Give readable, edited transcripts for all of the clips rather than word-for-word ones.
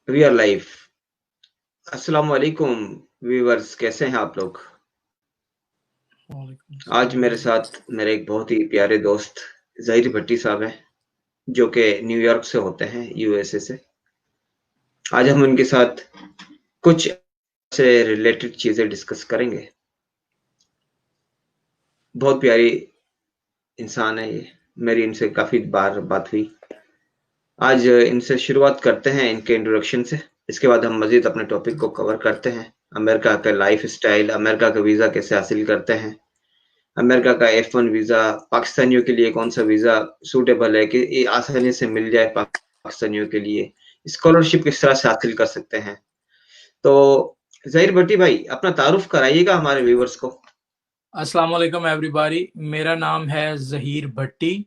We are live. अस्सलाम वालेकुम viewers, कैसे हैं आप लोग? वालेकुम आज मेरे सलाम। साथ मेरे एक बहुत ही प्यारे दोस्त ज़हीर भट्टी साहब हैं, जो कि न्यूयॉर्क से होते हैं, यूएसए से। आज हम उनके साथ कुछ से रिलेटेड चीज़ें डिस्कस करेंगे। बहुत प्यारी इंसान है ये, मेरी इनसे काफ़ी बार बात हुई। आज इनसे शुरुआत करते हैं इनके इंट्रोडक्शन से, इसके बाद हम मज़ीद अपने टॉपिक को कवर करते हैं। अमेरिका का लाइफ़स्टाइल, अमेरिका का वीज़ा कैसे हासिल करते हैं, अमेरिका का F1 वीज़ा, पाकिस्तानियों के लिए कौन-सा वीज़ा सूटेबल है कि ये आसानी से मिल जाए पाकिस्तानियों के लिए, स्कॉलरशिप किस तरह से हासिल कर सकते हैं। तो ज़हीर भट्टी भाई, अपना तारुफ कराइएगा हमारे व्यूअर्स को। अस्सलाम वालेकुम एवरीबॉडी। मेरा नाम है ज़हीर भट्टी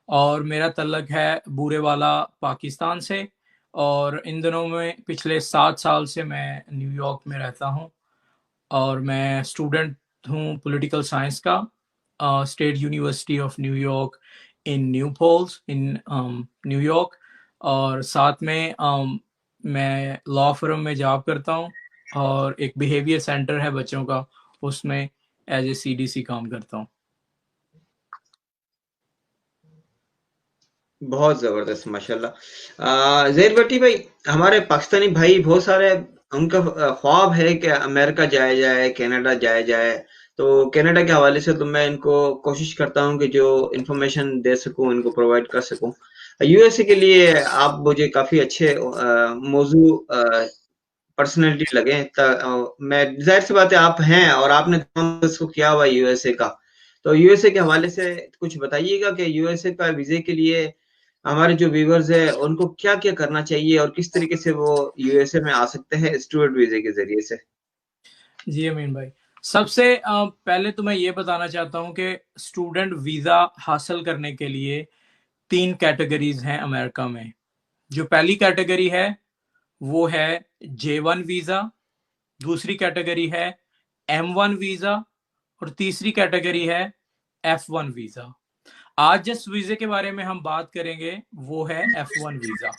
और मेरा तल्लक है बूरेवाला पाकिस्तान से। और इन दिनों में पिछले 7 साल से मैं न्यूयॉर्क में रहता हूँ और मैं स्टूडेंट हूँ पॉलिटिकल साइंस का, state university of New York in New Paltz in New York. और साथ में मैं लॉ फर्म में जॉब करता हूँ और एक बिहेवियर सेंटर है बच्चों का, उसमें एज ए सीडीसी काम करता हूँ। बहुत ज़बरदस्त माशाल्लाह। ज़हीर भट्टी भाई, हमारे पाकिस्तानी भाई बहुत सारे, उनका ख्वाब है कि अमेरिका जाया जाए, कनाडा जाया जाए। तो कनाडा के हवाले से तो मैं इनको कोशिश करता हूँ कि जो इन्फॉर्मेशन दे सकूँ, इनको प्रोवाइड कर सकूँ। यूएसए के लिए आप मुझे काफ़ी अच्छे मौजू पर्सनैलिटी लगे। मैं ज़ाहिर सी बात है, आप हैं और आपने काम इसको किया हुआ है यूएसए का। तो यूएसए के हवाले से कुछ बताइएगा कि यूएसए का वीज़े के लिए हमारे जो व्यूअर्स हैं, उनको क्या-क्या करना चाहिए और किस तरीके से वो यूएसए में आ सकते हैं स्टूडेंट वीज़े के ज़रिए से? जी अमीन भाई, सबसे पहले तो मैं ये बताना चाहता हूँ कि स्टूडेंट वीज़ा हासिल करने के लिए 3 कैटेगरीज हैं अमेरिका में। जो पहली कैटेगरी है वो है J1 वीज़ा, दूसरी कैटेगरी है M1 वीज़ा और तीसरी कैटेगरी है F1 वीज़ा। आज जिस वीज़े के बारे में हम बात करेंगे वो है F1 वीज़ा।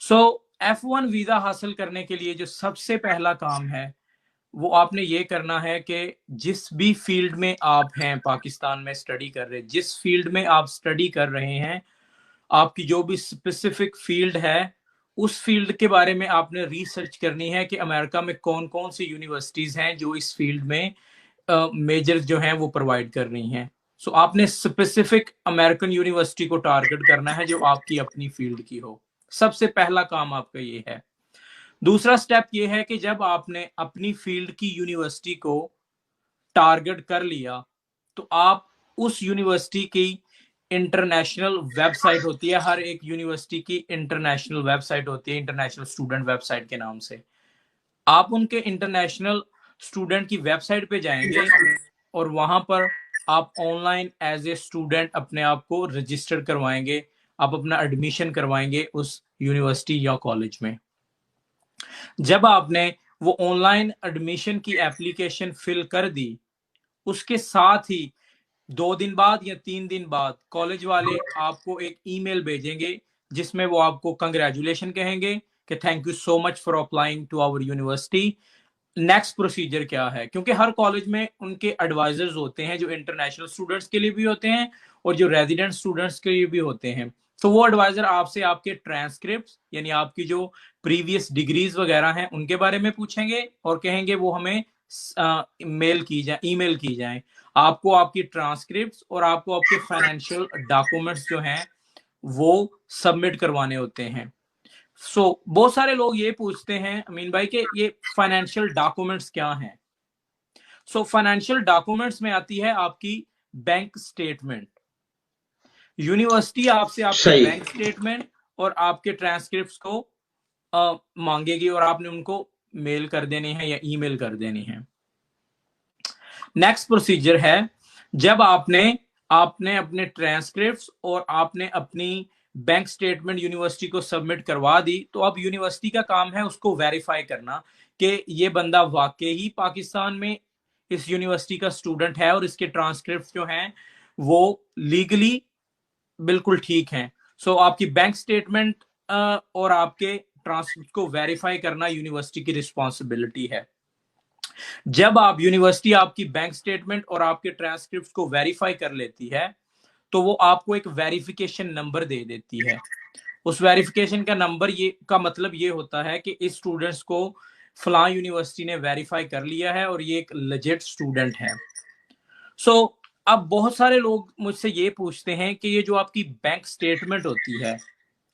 सो F1 वीज़ा हासिल करने के लिए जो सबसे पहला काम है वो आपने ये करना है कि जिस भी फील्ड में आप हैं पाकिस्तान में स्टडी कर रहे हैं, जिस फील्ड में आप स्टडी कर रहे हैं, आपकी जो भी स्पेसिफिक फील्ड है, उस फील्ड के बारे में आपने रिसर्च करनी है कि अमेरिका में कौन कौन सी यूनिवर्सिटीज हैं जो इस फील्ड में मेजर जो हैं वो प्रोवाइड कर रही हैं। सो आपने स्पेसिफिक अमेरिकन यूनिवर्सिटी को टारगेट करना है जो आपकी अपनी फील्ड की हो। सबसे पहला काम आपका ये है। दूसरा स्टेप ये है कि जब आपने अपनी फील्ड की यूनिवर्सिटी को टारगेट कर लिया तो आप उस यूनिवर्सिटी की इंटरनेशनल वेबसाइट होती है, हर एक यूनिवर्सिटी की इंटरनेशनल वेबसाइट होती है, इंटरनेशनल स्टूडेंट वेबसाइट के नाम से। आप उनके इंटरनेशनल स्टूडेंट की वेबसाइट पे जाएंगे और वहां पर आप ऑनलाइन एज ए स्टूडेंट अपने आप को रजिस्टर करवाएंगे, आप अपना एडमिशन करवाएंगे उस यूनिवर्सिटी या कॉलेज में। जब आपने वो ऑनलाइन एडमिशन की एप्लीकेशन फिल कर दी, उसके साथ ही 2 दिन बाद या 3 दिन बाद कॉलेज वाले आपको एक ईमेल भेजेंगे जिसमें वो आपको कंग्रेचुलेशन कहेंगे कि thank you so much for applying to our university. Next procedure क्या है, क्योंकि हर कॉलेज में उनके एडवाइजर्स होते हैं जो इंटरनेशनल स्टूडेंट्स के लिए भी होते हैं और जो रेजिडेंट स्टूडेंट्स के लिए भी होते हैं। तो वो एडवाइजर आपसे आपके ट्रांसक्रिप्ट यानी आपकी जो प्रीवियस डिग्रीज वगैरह हैं उनके बारे में पूछेंगे और कहेंगे वो हमें मेल की जाए, ईमेल की जाए। आपको आपकी ट्रांसक्रिप्ट और आपको आपके फाइनेंशियल डॉक्यूमेंट्स जो हैं वो सबमिट करवाने होते हैं। बहुत सारे लोग ये पूछते हैं अमीन भाई कि ये फाइनेंशियल डॉक्यूमेंट्स क्या हैं। फाइनेंशियल डॉक्यूमेंट्स में आती है आपकी बैंक स्टेटमेंट। यूनिवर्सिटी आपसे आपके सही। बैंक स्टेटमेंट और आपके ट्रांसक्रिप्ट्स को मांगेगी और आपने उनको मेल कर देनी है या ईमेल कर देनी है। नेक्स्ट प्रोसीजर है, जब आपने आपने अपने ट्रांसक्रिप्ट्स और आपने अपनी बैंक स्टेटमेंट यूनिवर्सिटी को सबमिट करवा दी, तो अब यूनिवर्सिटी का काम है उसको वेरीफाई करना कि ये बंदा वाकई ही पाकिस्तान में इस यूनिवर्सिटी का स्टूडेंट है और इसके ट्रांसक्रिप्ट जो हैं वो लीगली बिल्कुल ठीक हैं। आपकी बैंक स्टेटमेंट और आपके ट्रांसक्रिप्ट को वेरीफाई करना यूनिवर्सिटी की रिस्पॉन्सिबिलिटी है। जब आप यूनिवर्सिटी आपकी बैंक स्टेटमेंट और आपके ट्रांसक्रिप्ट को वेरीफाई कर लेती है तो वो आपको एक वेरिफिकेशन नंबर दे देती है। उस वेरिफिकेशन का नंबर ये का मतलब ये होता है कि इस स्टूडेंट्स को फलां यूनिवर्सिटी ने वेरीफाई कर लिया है और ये एक लेजिट स्टूडेंट है। अब बहुत सारे लोग मुझसे ये पूछते हैं कि ये जो आपकी बैंक स्टेटमेंट होती है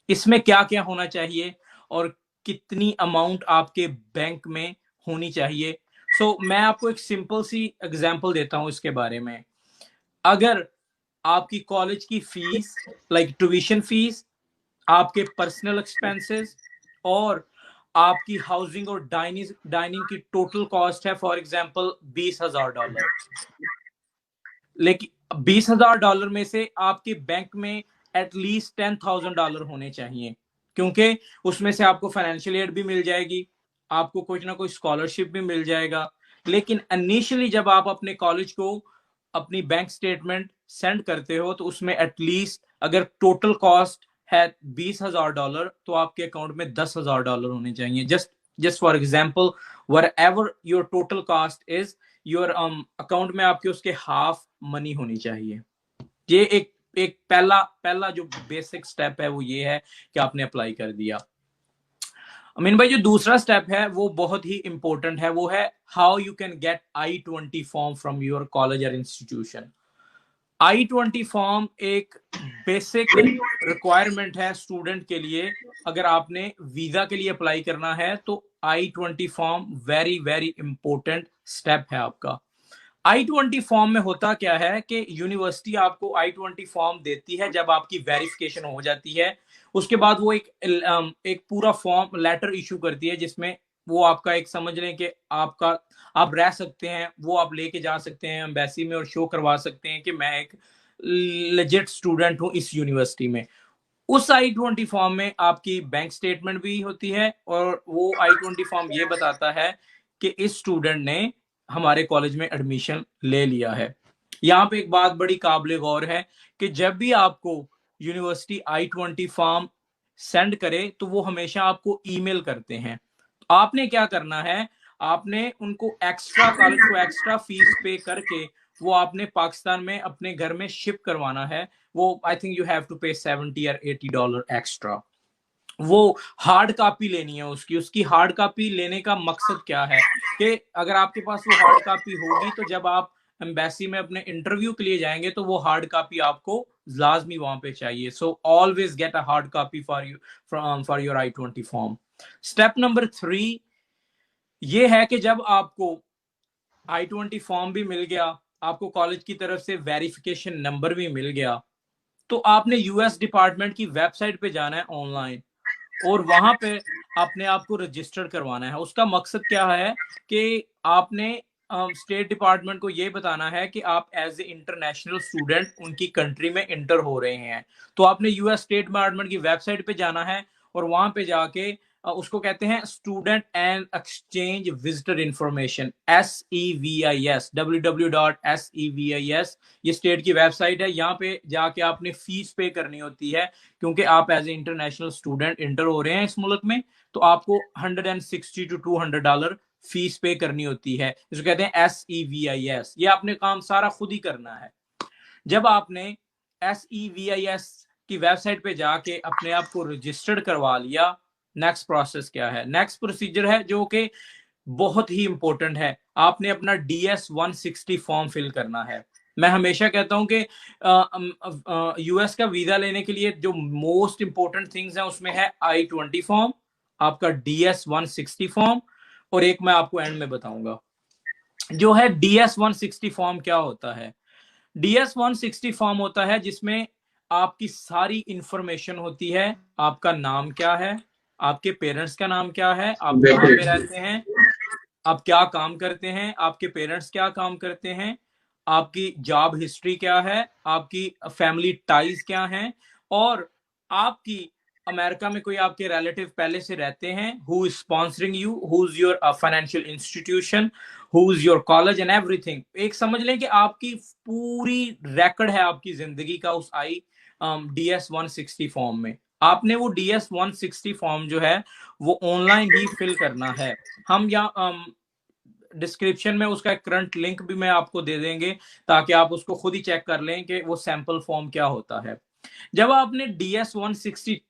इसमें क्या क्या होना चाहिए और कितनी अमाउंट आपके बैंक में होनी चाहिए। मैं आपको एक सिंपल सी एग्जांपल देता हूं इसके बारे में। अगर आपकी कॉलेज की फीस लाइक ट्यूशन फीस, आपके पर्सनल एक्सपेंसेस और आपकी हाउसिंग और डाइनिंग की टोटल कॉस्ट है फॉर एग्जांपल $20,000, लेकिन $20,000 में से आपके बैंक में एटलीस्ट $10,000 होने चाहिए, क्योंकि उसमें से आपको फाइनेंशियल एड भी मिल जाएगी, आपको कुछ ना कुछ स्कॉलरशिप भी मिल जाएगा। लेकिन इनिशियली जब आप अपने कॉलेज को अपनी बैंक स्टेटमेंट सेंड करते हो तो उसमें एटलीस्ट अगर टोटल कॉस्ट है $20,000 तो आपके अकाउंट में $10,000 होने चाहिए। Just for example, whatever your total cost is, your account में आपके उसके हाफ मनी होनी चाहिए। ये एक पहला जो बेसिक स्टेप है वो ये है कि आपने अप्लाई कर दिया। अमीन भाई, जो दूसरा स्टेप है वो बहुत ही इंपॉर्टेंट है, वो है how you can get I-20 form from your college और इंस्टीट्यूशन। I-20 फॉर्म एक बेसिक रिक्वायरमेंट है स्टूडेंट के लिए। अगर आपने वीजा के लिए अप्लाई करना है तो I-20 form very very important step है आपका। I-20 फॉर्म में होता क्या है कि यूनिवर्सिटी आपको I-20 फॉर्म देती है जब आपकी वेरिफिकेशन हो जाती है। उसके बाद वो एक पूरा फॉर्म लेटर इशू करती है जिसमें वो आपका एक समझ लें कि आप रह सकते हैं, वो आप लेके जा सकते हैं एम्बेसी में और शो करवा सकते हैं कि मैं एक लेजिट स्टूडेंट हूं इस यूनिवर्सिटी में। उस I-20 फॉर्म में आपकी बैंक स्टेटमेंट भी होती है और वो I-20 फॉर्म ये बताता है कि इस स्टूडेंट ने हमारे कॉलेज में एडमिशन ले लिया है। यहाँ पे एक बात बड़ी काबिल गौर है कि जब भी आपको यूनिवर्सिटी I-20 फॉर्म सेंड करे तो वो हमेशा आपको ईमेल करते हैं। आपने क्या करना है, आपने उनको कॉलेज को एक्स्ट्रा फीस पे करके वो आपने पाकिस्तान में अपने घर में शिप करवाना है। वो I think you have to pay $70 or $80 extra. वो हार्ड कॉपी लेनी है उसकी हार्ड कॉपी लेने का मकसद क्या है कि अगर आपके पास वो हार्ड कॉपी होगी तो जब आप एम्बेसी में अपने इंटरव्यू के लिए जाएंगे तो वो हार्ड कॉपी आपको लाजमी वहां पे चाहिए। So always get a hard copy for your I-20 form. Step number 3 ये है कि जब आपको I-20 फॉर्म भी मिल गया, आपको कॉलेज की तरफ से वेरिफिकेशन नंबर भी मिल गया, तो आपने यूएस डिपार्टमेंट की वेबसाइट पे जाना है ऑनलाइन और वहां पे अपने आप को रजिस्टर करवाना है। उसका मकसद क्या है कि आपने स्टेट डिपार्टमेंट को ये बताना है कि आप एज ए इंटरनेशनल स्टूडेंट उनकी कंट्री में इंटर हो रहे हैं। तो आपने यूएस स्टेट डिपार्टमेंट की वेबसाइट पे जाना है और वहां पे जाके उसको कहते हैं student and exchange visitor information, SEVIS, www.SEVIS। ये स्टेट की वेबसाइट है। यहाँ पे जाके आपने फीस पे करनी होती है क्योंकि आप as a international student enter हो रहे हैं इस मुल्क में, तो आपको $160 to $200 फीस पे करनी होती है। इसको कहते हैं SEVIS। ये आपने काम सारा खुद ही करना है। जब आपने SEVIS की वेबसाइट पे जाके अपने आप को रजिस्टर्ड करवा लिया, नेक्स्ट प्रोसेस क्या है? नेक्स्ट प्रोसीजर है जो कि बहुत ही इंपॉर्टेंट है, आपने अपना DS-160 फॉर्म फिल करना है। मैं हमेशा कहता हूं कि यूएस का वीजा लेने के लिए जो मोस्ट इंपॉर्टेंट थिंग्स हैं उसमें है I-20 फॉर्म, आपका DS-160 फॉर्म और एक मैं आपको एंड में बताऊंगा। जो है DS-160 फॉर्म क्या होता है? DS-160 फॉर्म होता है जिसमें आपकी सारी इंफॉर्मेशन होती है। आपका नाम क्या है, आपके पेरेंट्स का नाम क्या है, आप कहाँ पे रहते हैं, आप क्या काम करते हैं, आपके पेरेंट्स क्या काम करते हैं, आपकी जॉब हिस्ट्री क्या है, आपकी फैमिली टाइज क्या हैं और आपकी अमेरिका में कोई आपके रिलेटिव पहले से रहते हैं, who is sponsoring you, who is your financial institution, who is your college and everything. एक समझ लें कि आपकी पूरी रिकॉर्ड है आपकी जिंदगी का उस DS-160 फॉर्म में। आपने वो DS-160 फॉर्म जो है वो ऑनलाइन ही फिल करना है। हम यहाँ डिस्क्रिप्शन में उसका करंट लिंक भी मैं आपको दे देंगे, ताकि आप उसको खुद ही चेक कर लें कि वो सैंपल फॉर्म क्या होता है। जब आपने DS-160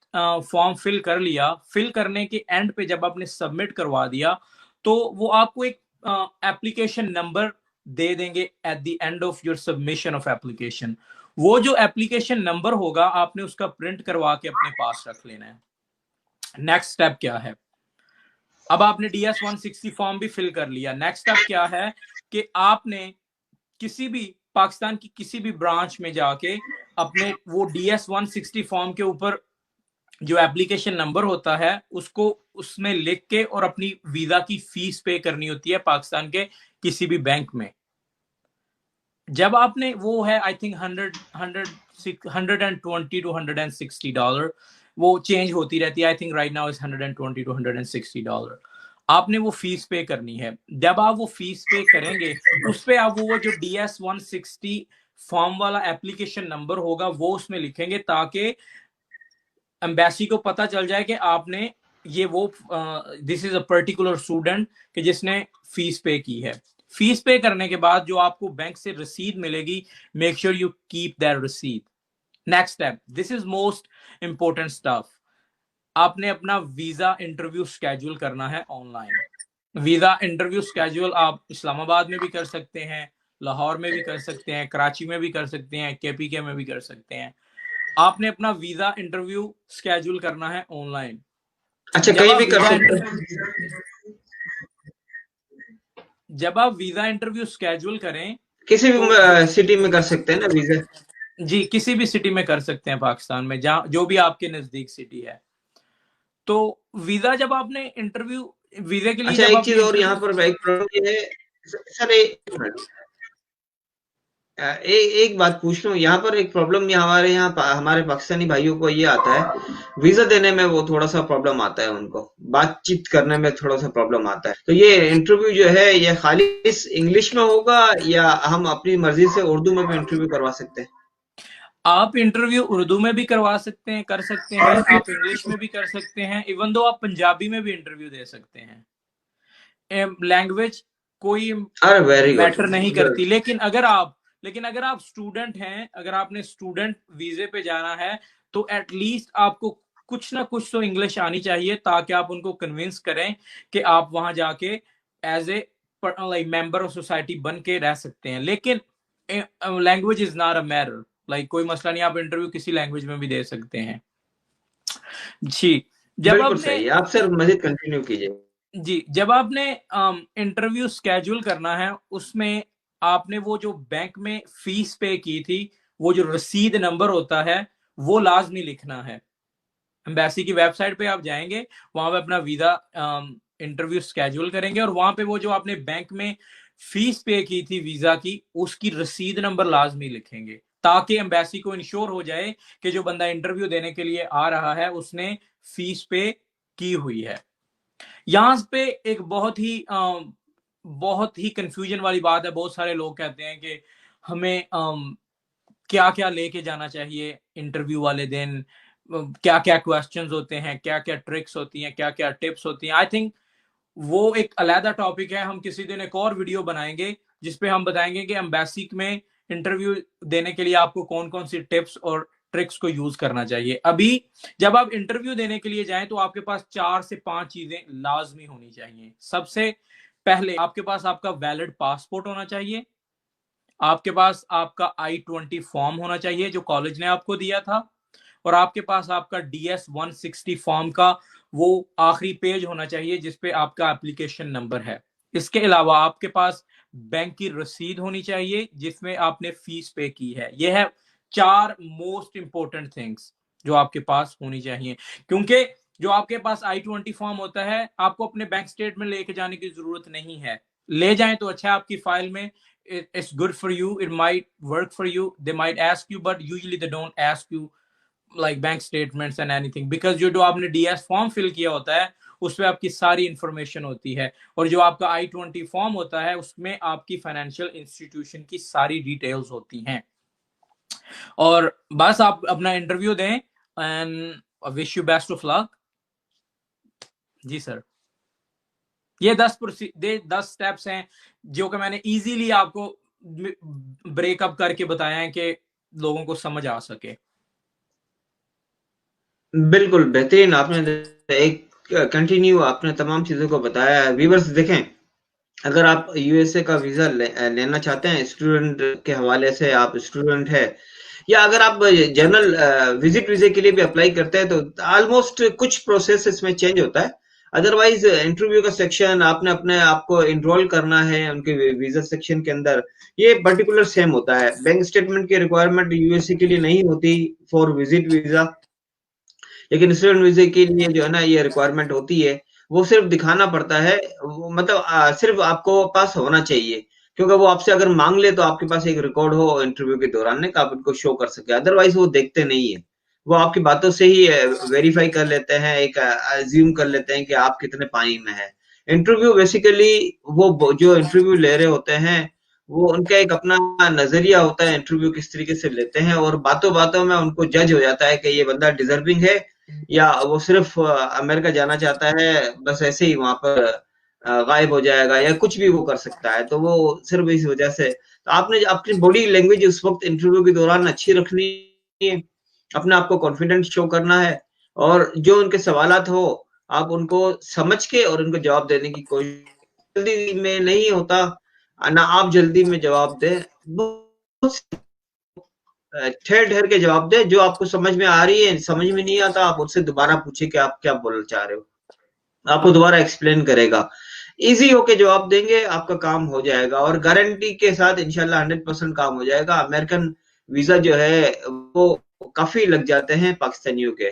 फॉर्म फिल कर लिया, फिल करने के एंड पे जब आपने सबमिट करवा दिया, तो वो आपको एक एप्लीकेशन नंबर दे देंगे at the end of your submission of application. वो जो एप्लीकेशन नंबर होगा, आपने उसका प्रिंट करवा के अपने पास रख लेना है। नेक्स्ट स्टेप क्या है? अब आपने DS-160 फॉर्म भी फिल कर लिया। नेक्स्ट स्टेप क्या है कि आपने किसी भी पाकिस्तान की किसी भी ब्रांच में जाके अपने वो DS-160 फॉर्म के ऊपर जो एप्लीकेशन नंबर होता है उसको उसमें लिख के और अपनी वीजा की फीस पे करनी होती है पाकिस्तान के किसी भी बैंक में। जब आपने वो है आई थिंक 120 to $160, वो चेंज होती रहती है। I think right now is $120 to $160। आपने वो फीस पे करनी है। जब आप वो फीस पे करेंगे, उस पे आप वो जो DS-160 फॉर्म वाला एप्लीकेशन नंबर होगा वो उसमें लिखेंगे, ताकि एम्बेसी को पता चल जाए कि आपने ये वो this is a particular student कि जिसने फीस पे की है। फीस पे करने के बाद जो आपको बैंक से रसीद मिलेगी, make sure you keep that रसीद। Next step, this is most important stuff. आपने अपना वीजा इंटरव्यू स्केड्यूल करना है ऑनलाइन। वीजा इंटरव्यू स्केड्यूल आप इस्लामाबाद में भी कर सकते हैं, लाहौर में भी कर सकते हैं, कराची में भी कर सकते हैं, KPK में भी कर सकते हैं। आपने अपना वीजा इंटरव्यू स्केड्यूल करना है ऑनलाइन। अच्छा, जब कहीं आप भी कर वीजा सकते हैं? जब आप वीजा इंटरव्यू स्केड्यूल करें, किसी तो भी सिटी में कर सकते हैं ना वीजा? जी किसी भी सिटी में कर सकते हैं पाकिस्तान में, जहां जो भी आपके नजदीक सिटी है। तो वीजा जब आपने इंटरव्यू वीजे के लिए अच्छा, जब एक चीज आपने और इंटरव्यू यहाँ पर एक प्रॉब्लम ये है सर, एक मिनट। एक बात पूछ लूं, यहाँ पर एक प्रॉब्लम ये हमारे यहाँ हमारे पाकिस्तानी भाइयों को ये आता है, वीजा देने में वो थोड़ा सा प्रॉब्लम आता है उनको, बातचीत करने में थोड़ा सा प्रॉब्लम आता है। तो ये इंटरव्यू जो है ये खाली इस इंग्लिश में होगा या हम अपनी मर्जी से उर्दू में भी इंटरव्यू करवा सकते हैं? आप इंटरव्यू उर्दू में भी करवा सकते हैं, कर सकते हैं, आप इंग्लिश में भी कर सकते हैं, इवन दो आप पंजाबी में भी इंटरव्यू दे सकते हैं। लैंग्वेज कोई अरे वेरी गुड, मैटर नहीं गुड। करती। लेकिन अगर आप स्टूडेंट हैं, अगर आपने स्टूडेंट वीजे पे जाना है, तो एटलीस्ट आपको कुछ ना कुछ तो इंग्लिश आनी चाहिए, ताकि आप उनको कन्विंस करें कि आप वहां जाके as a like member of society बन के रह सकते हैं। लेकिन language is not a matter, like कोई मसला नहीं, आप इंटरव्यू किसी लैंग्वेज में भी दे सकते हैं। जी। जब बिल्कुल आपने सही है, आप सर मजीद कंटिन्यू कीजिए। जब आपने इंटरव्यू स्केड्यूल करना है, उसमें आपने वो जो बैंक में फीस पे की थी, वो जो रसीद नंबर होता है, वो लाजमी लिखना है। एम्बेसी की वेबसाइट पे आप जाएंगे, वहां पे अपना वीजा इंटरव्यू स्केड्यूल करेंगे, और वहां पे वो जो आपने बैंक में फीस पे की थी वीजा की, उसकी रसीद नंबर लाजमी लिखेंगे, ताकि एम्बेसी को इंश्योर हो जाए कि जो बंदा इंटरव्यू देने के लिए आ रहा है उसने फीस पे की हुई है। यहाँ पे एक बहुत ही कंफ्यूजन वाली बात है। बहुत सारे लोग कहते हैं कि हमें क्या क्या लेके जाना चाहिए इंटरव्यू वाले दिन, क्या क्या क्वेश्चंस होते हैं, क्या क्या ट्रिक्स होती हैं, क्या क्या टिप्स होती हैं। आई थिंक वो एक अलहदा टॉपिक है, हम किसी दिन एक और वीडियो बनाएंगे जिसपे हम बताएंगे कि एम्बेसी में इंटरव्यू देने के लिए आपको कौन कौन सी टिप्स और ट्रिक्स को यूज करना चाहिए। अभी जब आप इंटरव्यू देने के लिए जाएं, तो आपके पास 4 से 5 चीजें लाजमी होनी चाहिए। सबसे पहले आपके पास आपका वैलिड पासपोर्ट होना चाहिए, आपके पास आपका I-20 फॉर्म होना चाहिए जो कॉलेज ने आपको दिया था, और आपके पास आपका DS-160 फॉर्म का वो आखिरी पेज होना चाहिए जिसपे आपका एप्लीकेशन नंबर है। इसके अलावा आपके पास बैंक की रसीद होनी चाहिए जिसमें आपने फीस पे की है। यह है 4 मोस्ट इंपॉर्टेंट थिंग्स जो आपके पास होनी चाहिए। क्योंकि जो आपके पास I-20 फॉर्म होता है, आपको अपने बैंक स्टेटमेंट लेके जाने की जरूरत नहीं है। ले जाएं तो अच्छा है, आपकी फाइल में it's good for you, it might work for you, they might ask you, but usually they don't ask you like bank statements and anything, because जो आपने DS फॉर्म फिल किया होता है उस पर आपकी सारी इंफॉर्मेशन होती है, और जो आपका I-20 फॉर्म होता है उसमें आपकी फाइनेंशियल इंस्टीट्यूशन की सारी डिटेल्स होती हैं। और बस आप अपना इंटरव्यू दें, and wish you best of luck. जी सर, ये 10 स्टेप्स हैं जो कि मैंने इजीली आपको ब्रेकअप करके बताया है कि लोगों को समझ आ सके। बिल्कुल बेहतरीन, आपने एक कंटिन्यू आपने तमाम चीज़ों को बताया है। व्यूअर्स देखें, अगर आप यूएसए का वीज़ा लेना चाहते हैं, स्टूडेंट के हवाले से, आप स्टूडेंट है, या अगर आप जनरल विजिट वीज़े के लिए भी अप्लाई करते हैं, तो ऑलमोस्ट कुछ प्रोसेस इसमें चेंज होता है। अदरवाइज इंटरव्यू का सेक्शन आपने अपने आप को इनरोल करना है उनके वीज़ा सेक्शन के अंदर, ये पर्टिकुलर सेम होता है। बैंक स्टेटमेंट की रिक्वायरमेंट यूएसए के लिए नहीं होती फॉर विजिट वीज़ा, लेकिन स्टूडेंट वीजे के लिए जो है ना ये रिक्वायरमेंट होती है। वो सिर्फ दिखाना पड़ता है, मतलब सिर्फ आपको पास होना चाहिए, क्योंकि वो आपसे अगर मांग ले तो आपके पास एक रिकॉर्ड हो इंटरव्यू के दौरान का आप उनको शो कर सके। अदरवाइज वो देखते नहीं है, वो आपकी बातों से ही वेरीफाई कर लेते हैं, एक अज्यूम कर लेते हैं कि आप कितने पानी में है। इंटरव्यू बेसिकली वो जो इंटरव्यू ले रहे होते हैं, वो उनका एक अपना नजरिया होता है इंटरव्यू किस तरीके से लेते हैं, और बातों बातों में उनको जज हो जाता है कि ये बंदा डिजर्विंग है, या वो सिर्फ अमेरिका जाना चाहता है, बस ऐसे ही वहां पर गायब हो जाएगा, या कुछ भी वो कर सकता है। तो वो सिर्फ इस वजह से, तो आपने अपनी बॉडी लैंग्वेज उस वक्त इंटरव्यू के दौरान अच्छी रखनी है, अपने आप को कॉन्फिडेंस शो करना है, और जो उनके सवालात हो आप उनको समझ के और उनको जवाब देने की कोशिश, जल्दी में नहीं होता ना, आप जल्दी में जवाब दें, ठहर ठहर के जवाब दे, जो आपको समझ में आ रही है, समझ में नहीं आता आप उससे दोबारा पूछे कि आप क्या बोलना चाह रहे हो, आपको दोबारा एक्सप्लेन करेगा। इजी होके जवाब देंगे, आपका काम हो जाएगा, और गारंटी के साथ इंशाल्लाह 100% काम हो जाएगा। अमेरिकन वीजा जो है वो काफी लग जाते हैं पाकिस्तानियों के,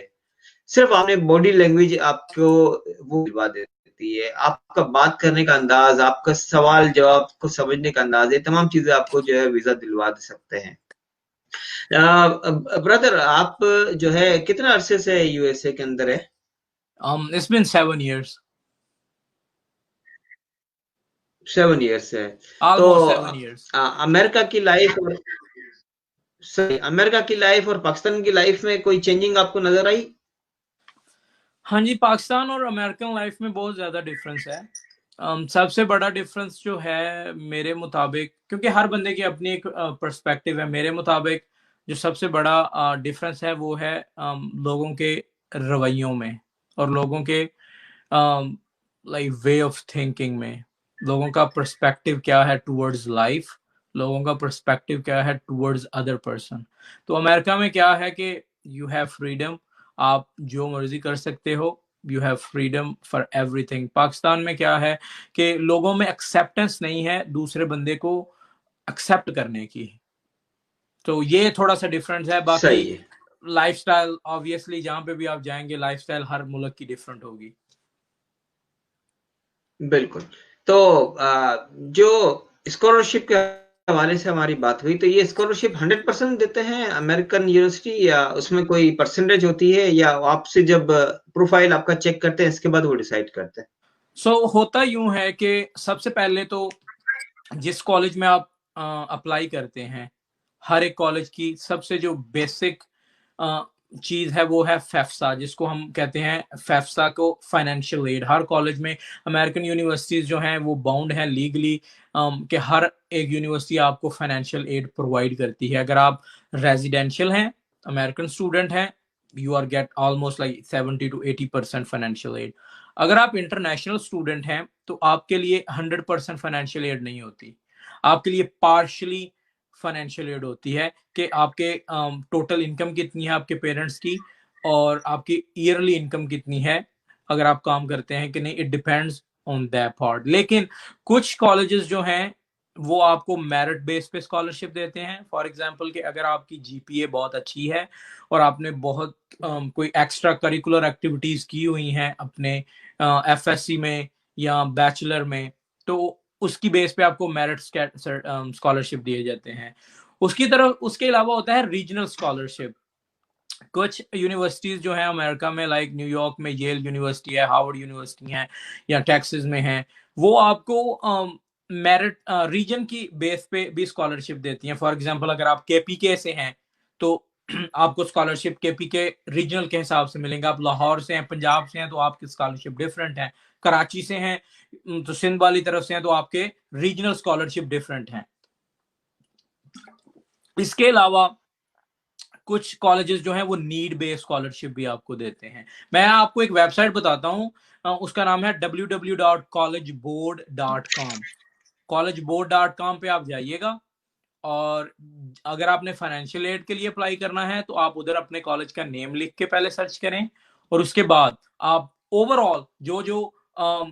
सिर्फ आपने बॉडी लैंग्वेज आपको वो दिलवा देती है, आपका बात करने का अंदाज, आपका सवाल जवाब को समझने का अंदाज, ये तमाम चीजें आपको जो है वीजा दिलवा दे सकते हैं। ब्रदर, आप जो है कितना अरसे से यूएसए के अंदर है? It's been 7 years. 7 ईयर्स से है। तो Almost 7 years. अमेरिका की लाइफ और सही, अमेरिका की लाइफ और पाकिस्तान की लाइफ में कोई चेंजिंग आपको नजर आई? हाँ जी, पाकिस्तान और अमेरिकन लाइफ में बहुत ज़्यादा डिफरेंस है। सबसे बड़ा डिफरेंस जो है मेरे मुताबिक, क्योंकि हर बंदे की अपनी एक पर्सपेक्टिव है, मेरे मुताबिक जो सबसे बड़ा डिफरेंस है वो है लोगों के रवैयों में, और लोगों के लाइक वे ऑफ थिंकिंग में। लोगों का पर्सपेक्टिव क्या है टुवर्ड्स लाइफ, लोगों का पर्सपेक्टिव क्या है टुवर्ड्स अदर पर्सन। तो अमेरिका में क्या है कि यू हैव फ्रीडम, आप जो मर्जी कर सकते हो, you have freedom for everything. Pakistan में क्या है कि लोगों में एक्सेप्टेंस नहीं है दूसरे बंदे को एक्सेप्ट करने की। तो ये थोड़ा सा डिफरेंस है। बाकी सही है, लाइफस्टाइल ऑब्वियसली जहां पे भी आप जाएंगे लाइफस्टाइल हर मुल्क की डिफरेंट होगी। बिल्कुल। तो जो स्कॉलरशिप के हवाले से हमारी बात हुई, तो ये स्कॉलरशिप 100% देते हैं अमेरिकन यूनिवर्सिटी, या उसमें कोई परसेंटेज होती है, या आपसे जब प्रोफाइल आपका चेक करते हैं इसके बाद वो डिसाइड करते हैं? होता यूं है कि सबसे पहले तो जिस कॉलेज में आप अप्लाई करते हैं, हर एक कॉलेज की सबसे जो बेसिक चीज है वो है फेफसा, जिसको हम कहते हैं फेफसा को फाइनेंशियल एड। हर कॉलेज में अमेरिकन यूनिवर्सिटीज जो हैं वो बाउंड है लीगली कि हर एक यूनिवर्सिटी आपको फाइनेंशियल एड प्रोवाइड करती है। अगर आप रेजिडेंशियल हैं, अमेरिकन स्टूडेंट हैं, you are get almost like 70 to 80% financial aid. अगर आप इंटरनेशनल स्टूडेंट हैं तो आपके लिए 100% फाइनेंशियल एड नहीं होती, आपके लिए पार्शली फाइनेंशियल एड होती है कि आपके टोटल इनकम कितनी है आपके पेरेंट्स की, और आपकी ईयरली इनकम कितनी है अगर आप काम करते हैं कि नहीं। It depends on that part. लेकिन कुछ कॉलेजेस जो हैं वो आपको मेरिट बेस पे स्कॉलरशिप देते हैं। फॉर एग्जांपल कि अगर आपकी जीपीए बहुत अच्छी है और आपने बहुत कोई एक्स्ट्रा करिकुलर एक्टिविटीज की हुई हैं अपने एफएससी में या बैचलर में, तो उसकी बेस पे आपको मेरिट स्कॉलरशिप दिए जाते हैं। उसकी तरफ उसके अलावा होता है रीजनल स्कॉलरशिप। कुछ यूनिवर्सिटीज जो है अमेरिका में, लाइक न्यूयॉर्क में येल यूनिवर्सिटी है, हार्वर्ड यूनिवर्सिटी है, या टेक्सास में है, वो आपको मेरिट रीजन की बेस पे भी स्कॉलरशिप देती हैं। फॉर एग्जांपल अगर आप केपीके से हैं तो आपको स्कॉलरशिप केपी के रीजनल के हिसाब से मिलेंगे। आप लाहौर से हैं, पंजाब से हैं, तो आपकी स्कॉलरशिप डिफरेंट है। कराची से हैं तो सिंध वाली तरफ से हैं तो आपके रीजनल स्कॉलरशिप डिफरेंट हैं। इसके अलावा कुछ कॉलेजेस जो हैं वो नीड बेस्ड स्कॉलरशिप भी आपको देते हैं। मैं आपको एक वेबसाइट बताता हूँ, उसका नाम है www.collegeboard.com। collegeboard.com पे आप जाइएगा, और अगर आपने फाइनेंशियल एड के लिए अप्लाई करना है तो आप उधर अपने कॉलेज का नेम लिख के पहले सर्च करें, और उसके बाद आप ओवरऑल जो जो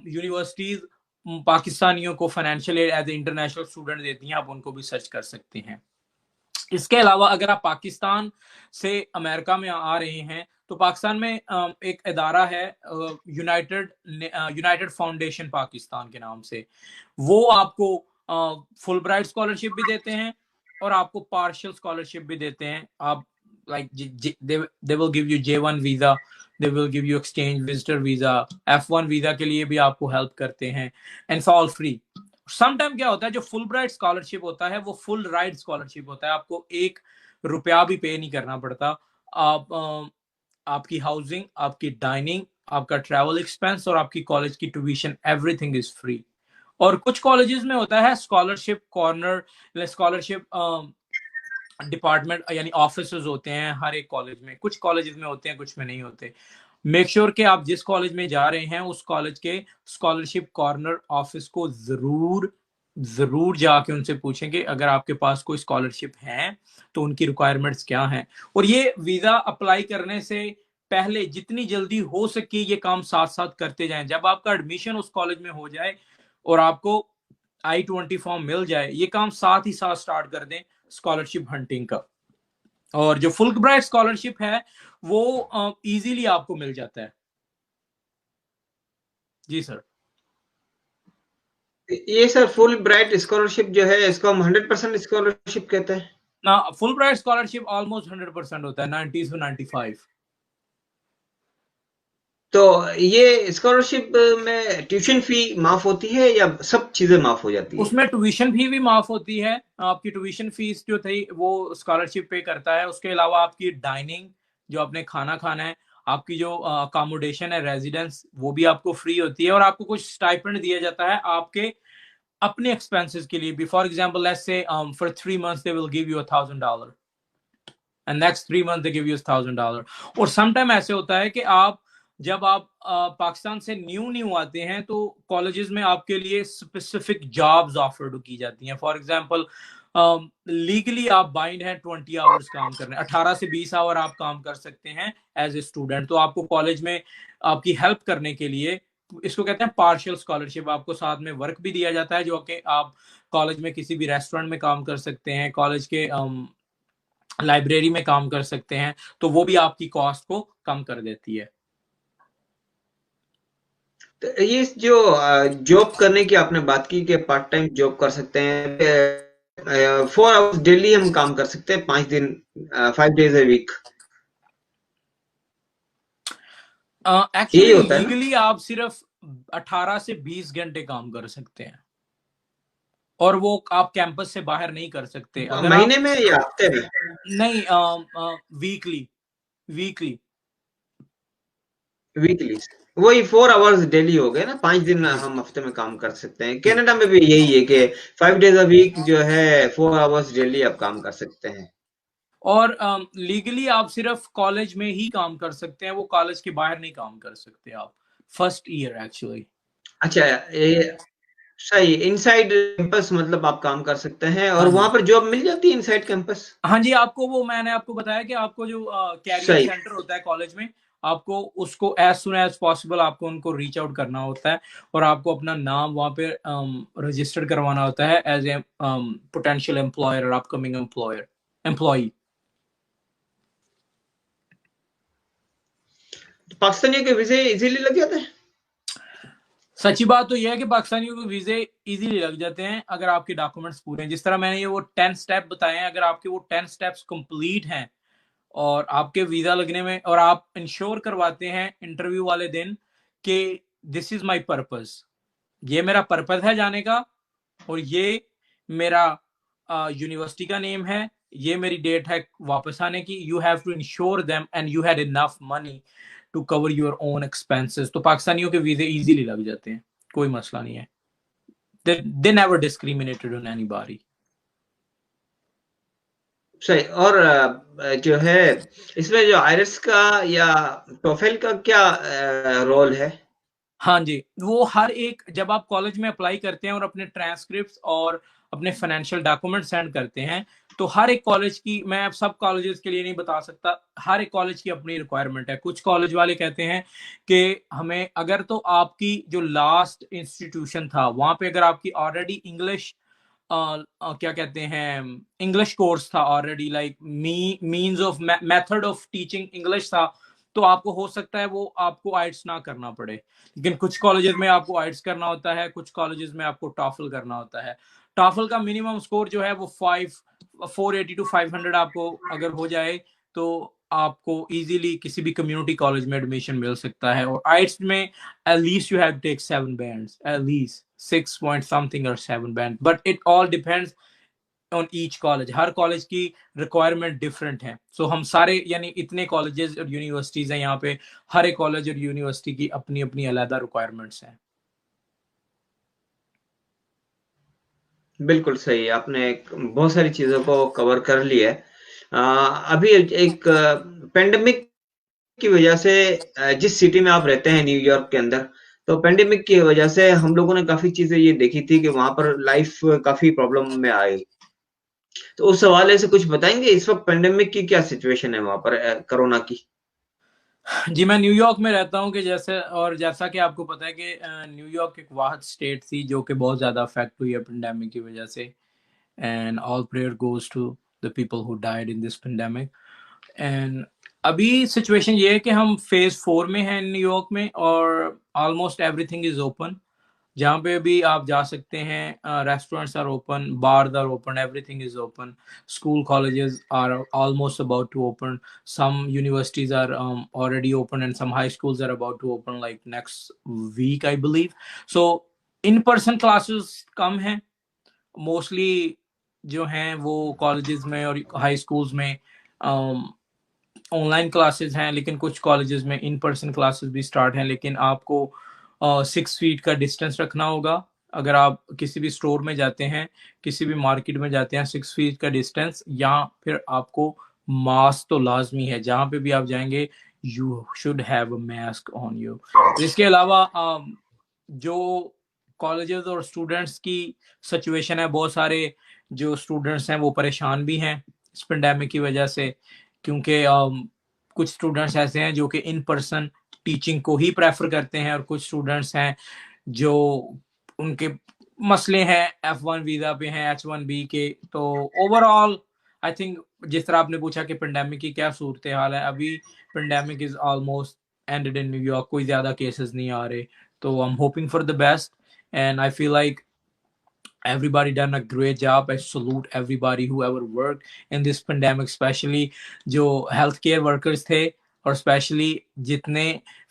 यूनिवर्सिटीज पाकिस्तानियों को financial aid as a international student देती हैं, आप उनको भी सर्च कर सकते हैं। इसके अलावा अगर आप पाकिस्तान से अमेरिका में आ रहे हैं तो पाकिस्तान में एक इदारा है यूनाइटेड फाउंडेशन पाकिस्तान के नाम से। वो आपको फुल ब्राइट स्कॉलरशिप भी देते हैं और आपको पार्शियल स्कॉलरशिप भी देते हैं। आप like they will give you J1 visa, they will give you exchange visitor visa, F1 visa के लिए भी आपको हेल्प करते हैं, and all free. Some time क्या होता है, जो फुल ब्राइट स्कॉलरशिप होता है वो फुल राइट स्कॉलरशिप होता है, आपको ₹1 भी पे नहीं करना पड़ता। आप आपकी हाउसिंग, आपकी डाइनिंग, आपका ट्रैवल एक्सपेंस और आपकी कॉलेज की ट्यूशन, एवरीथिंग इज फ्री। और कुछ कॉलेजेस में होता है स्कॉलरशिप कॉर्नर, स्कॉलरशिप डिपार्टमेंट यानी ऑफिसर्स होते हैं हर एक कॉलेज में। कुछ कॉलेजेस में होते हैं, कुछ में नहीं होते। मेक श्योर कि आप जिस कॉलेज में जा रहे हैं उस कॉलेज के स्कॉलरशिप कॉर्नर ऑफिस को जरूर जाके उनसे पूछें कि अगर आपके पास कोई स्कॉलरशिप है तो उनकी रिक्वायरमेंट्स क्या हैं। और ये वीजा अप्लाई करने से पहले जितनी जल्दी हो सके ये काम साथ साथ करते जाएं। जब आपका एडमिशन उस कॉलेज में हो जाए और आपको I-20 फॉर्म मिल जाए, ये काम साथ ही साथ स्टार्ट कर दें स्कॉलरशिप हंटिंग का। और जो फुल ब्राइट स्कॉलरशिप है वो इजीली आपको मिल जाता है। जी सर। ये सर फुल ब्राइट स्कॉलरशिप जो है इसको हम 100% स्कॉलरशिप कहते हैं ना, फुल ब्राइट स्कॉलरशिप ऑलमोस्ट 100% होता है, 90 से 95। तो ये स्कॉलरशिप में ट्यूशन फी माफ होती है या सब चीजें माफ हो जाती है? उसमें ट्यूशन फी भी माफ होती है। आपकी ट्यूशन फीस जो थी वो स्कॉलरशिप पे करता है। उसके अलावा आपकी डाइनिंग, जो आपने खाना खाना है, आपकी जो अकोमोडेशन है, रेजिडेंस, वो भी आपको फ्री होती है। और आपको कुछ स्टाइपेंड दिया जाता है आपके अपने एक्सपेंसेस के लिए भी। For example let's say for 3 months they will give you $1,000 and next 3 months they give you $1,000। और समटाइम ऐसे होता है कि आप जब आप पाकिस्तान से न्यू आते हैं तो कॉलेजेस में आपके लिए स्पेसिफिक जॉब्स ऑफर की जाती हैं। फॉर एग्जांपल लीगली आप बाइंड हैं 20 आवर्स काम करने, 18 से 20 आवर आप काम कर सकते हैं एज ए स्टूडेंट। तो आपको कॉलेज में आपकी हेल्प करने के लिए, इसको कहते हैं पार्शियल स्कॉलरशिप, आपको साथ में वर्क भी दिया जाता है जो कि आप कॉलेज में किसी भी रेस्टोरेंट में काम कर सकते हैं, कॉलेज के लाइब्रेरी में काम कर सकते हैं, तो वो भी आपकी कॉस्ट को कम कर देती है। तो ये जो जॉब करने की आपने बात की कि पार्ट टाइम जॉब कर सकते हैं, 4 आवर्स डेली हम काम कर सकते हैं 5 दिन, 5 days a week, यही एक्चुअली होता है ना? लीगली आप सिर्फ 18 से 20 घंटे काम कर सकते हैं, और वो आप कैंपस से बाहर नहीं कर सकते अगर आप। महीने में या हफ्ते में? नहीं, वीकली वीकली। वीकली। वही 4 आवर्स डेली हो गए ना, 5 दिन हम हफ्ते में काम कर सकते हैं। कनाडा में भी यही है कि 5 days a week जो है 4 आवर्स डेली आप काम कर सकते हैं। और लीगली आप सिर्फ कॉलेज में ही काम कर सकते हैं, वो कॉलेज के बाहर नहीं काम कर सकते आप, फर्स्ट ईयर एक्चुअली। अच्छा, ये सही इनसाइड कैंपस मतलब आप काम कर सकते हैं और हाँ वहां जी, पर जॉब मिल जाती है इनसाइड कैंपस? हाँ जी। आपको वो मैंने आपको बताया कि आपको जो कैरियर सही। सेंटर होता है कॉलेज में, आपको उसको एज सुन एज पॉसिबल आपको उनको रीच आउट करना होता है, और आपको अपना नाम वहाँ पे रजिस्टर्ड करवाना होता है एज ए पोटेंशियल एम्प्लॉयर और अपकमिंग एम्प्लॉय। पाकिस्तानियों के वीजे इजीली लग जाते हैं? सच्ची बात तो यह है कि पाकिस्तानियों को वीजे इजीली लग जाते हैं अगर आपके डॉक्यूमेंट्स पूरे हैं। जिस तरह मैंने ये वो 10 स्टेप बताए हैं, अगर आपके वो 10 स्टेप्स कंप्लीट हैं और आपके वीजा लगने में, और आप इंश्योर करवाते हैं इंटरव्यू वाले दिन कि दिस इज माय पर्पस, ये मेरा पर्पस है जाने का, और ये मेरा यूनिवर्सिटी का नेम है, ये मेरी डेट है वापस आने की, you have to ensure them and you had enough money to cover your own expenses. तो पाकिस्तानियों के वीजे इजीली लग जाते हैं, कोई मसला नहीं है। they never discriminated on anybody। सही। और जो है इसमें जो आयरिस का या टोफेल का क्या रोल है? हाँ जी, वो हर एक, जब आप कॉलेज में अप्लाई करते हैं और अपने ट्रांसक्रिप्ट्स और अपने फाइनेंशियल डॉक्यूमेंट सेंड करते हैं, तो हर एक कॉलेज की, मैं अब सब कॉलेजेस के लिए नहीं बता सकता, हर एक कॉलेज की अपनी रिक्वायरमेंट है। कुछ कॉलेज वाले कहते हैं कि हमें अगर तो आपकी जो लास्ट इंस्टीट्यूशन था वहां पे अगर आपकी ऑलरेडी इंग्लिश क्या कहते हैं, इंग्लिश कोर्स था already, like means of method of teaching English था, तो आपको हो सकता है वो आपको आइट्स ना करना पड़े। लेकिन कुछ कॉलेजेस में आपको आइट्स करना होता है, कुछ कॉलेजेस में आपको टॉफल करना होता है। टॉफल का मिनिमम स्कोर जो है वो 480 to 500 आपको अगर हो जाए तो आपको इजीली किसी भी कम्युनिटी कॉलेज में एडमिशन मिल सकता है। और आइट्स में at least you have to take 7 bands, at least 6 point something or 7 band, but it all depends on each college। Her college की रिक्वायरमेंट डिफरेंट है। सो हम सारे यानी इतने कॉलेजेस और यूनिवर्सिटीज हैं यहाँ पे, हर एक कॉलेज और यूनिवर्सिटी की अपनी अपनी अलग रिक्वायरमेंट्स हैं। बिल्कुल सही, आपने बहुत सारी चीजों को कवर कर लिया है। अभी एक पेंडेमिक की वजह से जिस सिटी में आप रहते हैं न्यूयॉर्क के अंदर, तो पेंडेमिक की वजह से हम लोगों ने काफी चीजें ये देखी थी कि वहां पर लाइफ काफी प्रॉब्लम में आई। तो उस हवाले से कुछ बताएंगे इस वक्त पेंडेमिक की क्या सिचुएशन है वहां पर, कोरोना की? जी, मैं न्यूयॉर्क में रहता हूँ कि जैसे, और जैसा कि आपको पता है कि न्यूयॉर्क एक वाहद स्टेट थी जो कि बहुत ज़्यादा अफेक्ट हुई है पेंडेमिक की वजह से। And all prayer goes to the people who died in this pandemic. And अभी सिचुएशन ये है कि हम फेज 4 में हैं न्यूयॉर्क में, और ऑलमोस्ट एवरीथिंग इज ओपन। जहाँ पे भी आप जा सकते हैं, restaurants are open, bars are open, everything is open. School colleges are almost about to open, some universities are already open, and some high schools are about to open like next week I believe। so in person classes कम हैं mostly, जो हैं वो colleges में और high schools में online classes हैं, लेकिन कुछ कॉलेजेस में इन पर्सन क्लासेस भी स्टार्ट हैं। लेकिन आपको 6 फीट का डिस्टेंस रखना होगा। अगर आप किसी भी स्टोर में जाते हैं, किसी भी मार्केट में जाते हैं, 6 फीट का डिस्टेंस, या फिर आपको मास्क तो लाजमी है, जहाँ पे भी आप जाएंगे you should have a mask on you. इसके अलावा जो कॉलेजेस और स्टूडेंट्स की सिचुएशन है, बहुत सारे जो स्टूडेंट्स हैं वो परेशान भी हैं इस पेंडेमिक की वजह से, क्योंकि कुछ स्टूडेंट्स ऐसे हैं जो कि इन पर्सन टीचिंग को ही प्रेफर करते हैं, और कुछ स्टूडेंट्स हैं जो उनके मसले हैं F1 वीजा पे हैं, H1B के। तो ओवरऑल आई थिंक, जिस तरह आपने पूछा कि पेंडेमिक की क्या सूरत हाल है, अभी pandemic is almost ended in New York, कोई ज्यादा केसेस नहीं आ रहे। तो I am hoping for the best, and I feel like everybody done a great job। I salute everybody whoever worked in this pandemic, especially जो healthcare workers थे, और especially जितने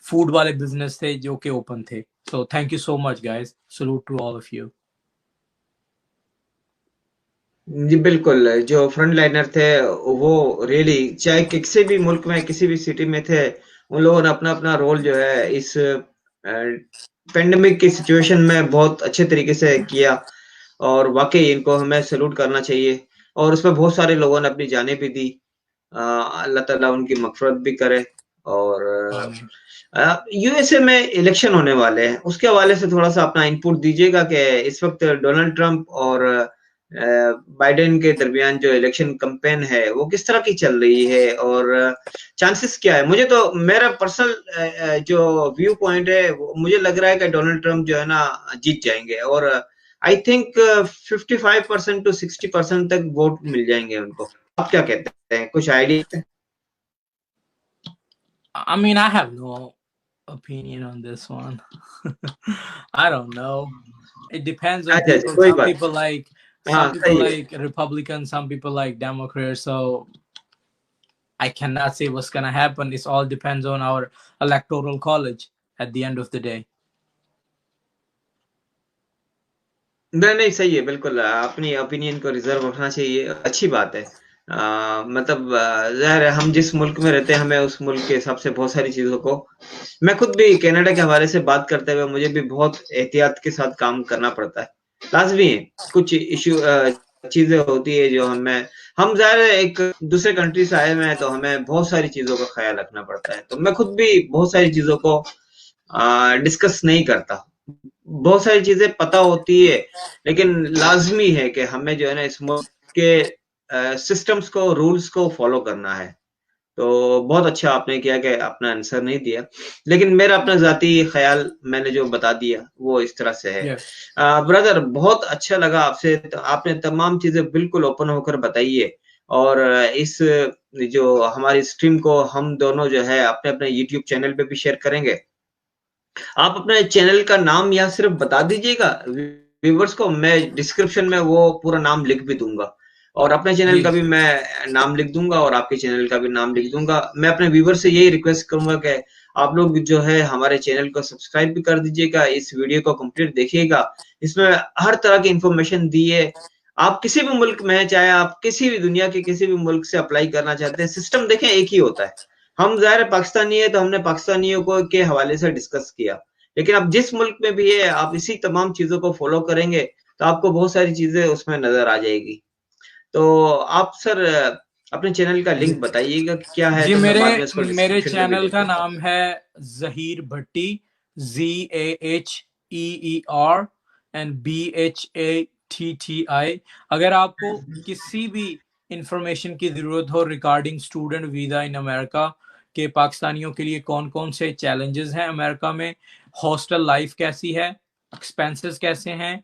food वाले business थे जो कि open थे। So thank you so much guys, salute to all of you। जी बिल्कुल, जो फ्रंट लाइनर थे वो रियली चाहे किसी भी मुल्क में किसी भी सिटी में थे, उन लोगों ने अपना अपना रोल जो है इस पेंडेमिक की सिचुएशन में बहुत अच्छे तरीके से किया, और वाकई इनको हमें सैल्यूट करना चाहिए। और उसमें बहुत सारे लोगों ने अपनी जानें भी दी। अल्लाह ताला उनकी मग़फ़िरत भी करे। और आमीन। यूएसए में इलेक्शन होने वाले हैं, उसके हवाले से थोड़ा-सा अपना इनपुट दीजिएगा कि इस वक़्त डोनाल्ड ट्रंप और बाइडेन के दरमियान जो इलेक्शन कैंपेन है, वो किस तरह की चल रही है और चांसेस क्या है? मुझे तो मेरा पर्सनल जो व्यू पॉइंट है, वो मुझे लग रहा है कि डोनाल्ड ट्रंप जो है ना जीत जाएँगे, और आई थिंक 55% टू 60% तक वोट मिल जाएँगे उनको। आप क्या कहते हैं? कुछ idea? I mean, I have no opinion on this one। I don't know, it depends on अच्छा, अच्छा, people। कोई some बात। people like हाँ, some people सही है। like Republicans, some people like Democrats, so I cannot say what's gonna happen। It all depends on our electoral college at the end of the day। नहीं, नहीं, सही है, बिल्कुल अपनी ओपिनियन को रिज़र्व रखना चाहिए, अच्छी बात है। मतलब ज़ाहिर है हम जिस मुल्क में रहते हैं हमें उस मुल्क के हिसाब से बहुत सारी चीज़ों को मैं खुद भी कनाडा के हवाले से बात करते हुए मुझे भी बहुत एहतियात के साथ काम करना पड़ता है। लाज़मी है, कुछ चीज़ें होती है जो हम ज़ाहिर है एक दूसरे कंट्री से आए हुए हैं तो हमें बहुत सारी चीज़ों का ख़्याल रखना पड़ता है। तो मैं खुद भी बहुत सारी चीज़ों को डिस्कस नहीं करता। बहुत सारी चीज़ें पता होती है, लेकिन लाज़मी है कि हमें जो है ना इस मुल्क के सिस्टम्स को, रूल्स को फ़ॉलो करना है। तो बहुत अच्छा आपने किया कि अपना आंसर नहीं दिया। लेकिन मेरा अपना ज़ाती ख़्याल मैंने जो बता दिया, वो इस तरह से है। यस ब्रदर बहुत अच्छा लगा आपसे आपने तमाम चीज़ें बिल्कुल ओपन होकर बताई है और इस जो हमारी स्ट्रीम को हम दोनों जो है अपने-अपने यूट्यूब चैनल पे भी शेयर करेंगे। आप अपने चैनल का नाम यहाँ सिर्फ़ बता दीजिएगा व्यूअर्स को, मैं डिस्क्रिप्शन में वो पूरा नाम लिख भी दूँगा और अपने चैनल जी का भी मैं नाम लिख दूँगा और आपके चैनल का भी नाम लिख दूँगा। मैं अपने व्यूअर्स से यही रिक्वेस्ट करूँगा कि आप लोग जो है हमारे चैनल को सब्सक्राइब भी कर दीजिएगा, इस वीडियो को कंप्लीट देखिएगा। इसमें हर तरह की इन्फॉर्मेशन दी है। आप किसी भी मुल्क में हैं, चाहे आप किसी भी दुनिया के किसी भी मुल्क से अप्लाई करना चाहते हैं, सिस्टम देखें एक ही होता है। हम ज़ाहिर है पाकिस्तानी है तो हमने पाकिस्तानियों को के हवाले से डिस्कस किया। लेकिन आप जिस मुल्क में भी है, आप इसी तमाम चीज़ों को फ़ॉलो करेंगे, तो आपको बहुत सारी चीज़ें उसमें नज़र आ जाएगी। तो आप सर अपने चैनल का जी लिंक बताइएगा कि क्या है, जी तो मैं मेरे बाद में इसको मेरे डिस्क्रिप्शन में भी चैनल लिख का दूँगा। नाम है ज़हीर भट्टी, ZAHEER एंड BHATTI। अगर आपको किसी भी इंफॉर्मेशन की ज़रूरत हो regarding student visa in America के पाकिस्तानियों के लिए कौन कौन से चैलेंजेस हैं अमेरिका में, हॉस्टल लाइफ कैसी है, एक्सपेंसेस कैसे हैं,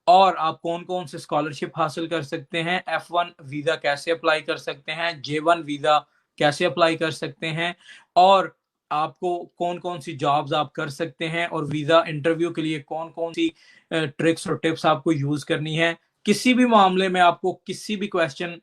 और आप कौन कौन से स्कॉलरशिप हासिल कर सकते हैं, F1 वीज़ा कैसे अप्लाई कर सकते हैं, J1 वीज़ा कैसे अप्लाई कर सकते हैं, और आपको कौन कौन सी जॉब्स आप कर सकते हैं, और वीज़ा इंटरव्यू के लिए कौन कौन सी ट्रिक्स और टिप्स आपको यूज़ करनी है। किसी भी मामले में आपको किसी भी क्वेश्चन,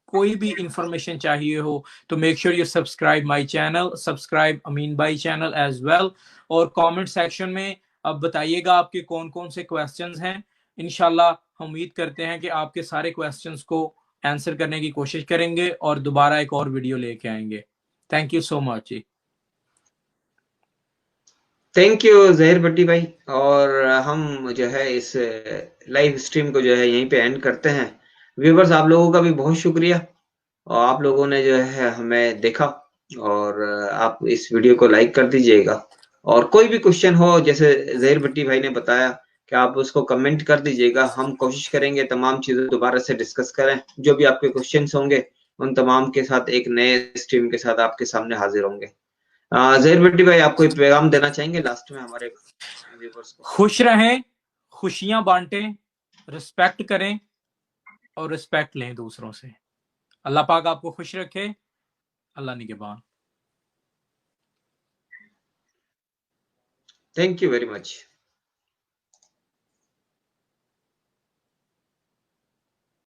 कोई भी इंफॉर्मेशन चाहिए हो, तो make sure you subscribe my channel, subscribe Amin भाई चैनल एज वेल, और कमेंट सेक्शन में अब बताइएगा आपके कौन कौन से क्वेश्चंस हैं। इंशाल्लाह हम उम्मीद करते हैं कि आपके सारे क्वेश्चंस को आंसर करने की कोशिश करेंगे और दोबारा एक और वीडियो लेके आएंगे। थैंक यू सो मच जी। थैंक यू ज़हीर भट्टी भाई और हम जो है इस लाइव स्ट्रीम को जो है यहीं पे एंड करते हैं। व्यूअर्स आप लोगों का भी बहुत शुक्रिया और आप लोगों ने जो है हमें देखा और आप इस वीडियो को लाइक कर दीजिएगा और कोई भी क्वेश्चन हो जैसे ज़हीर भट्टी भाई ने बताया कि आप उसको कमेंट कर दीजिएगा। हम कोशिश करेंगे तमाम चीज़ें दोबारा से डिस्कस करें। जो भी आपके क्वेश्चंस होंगे, उन तमाम के साथ एक नए स्ट्रीम के साथ आपके सामने हाज़िर होंगे। ज़हीर भट्टी भाई आप कोई पैगाम देना चाहेंगे लास्ट में हमारे व्यूअर्स को? खुश रहें, खुशियां बांटें, रिस्पेक्ट करें और रिस्पेक्ट लें दूसरों से। अल्लाह पाक आपको खुश रखे। अल्लाह निगहबान। Thank you very much.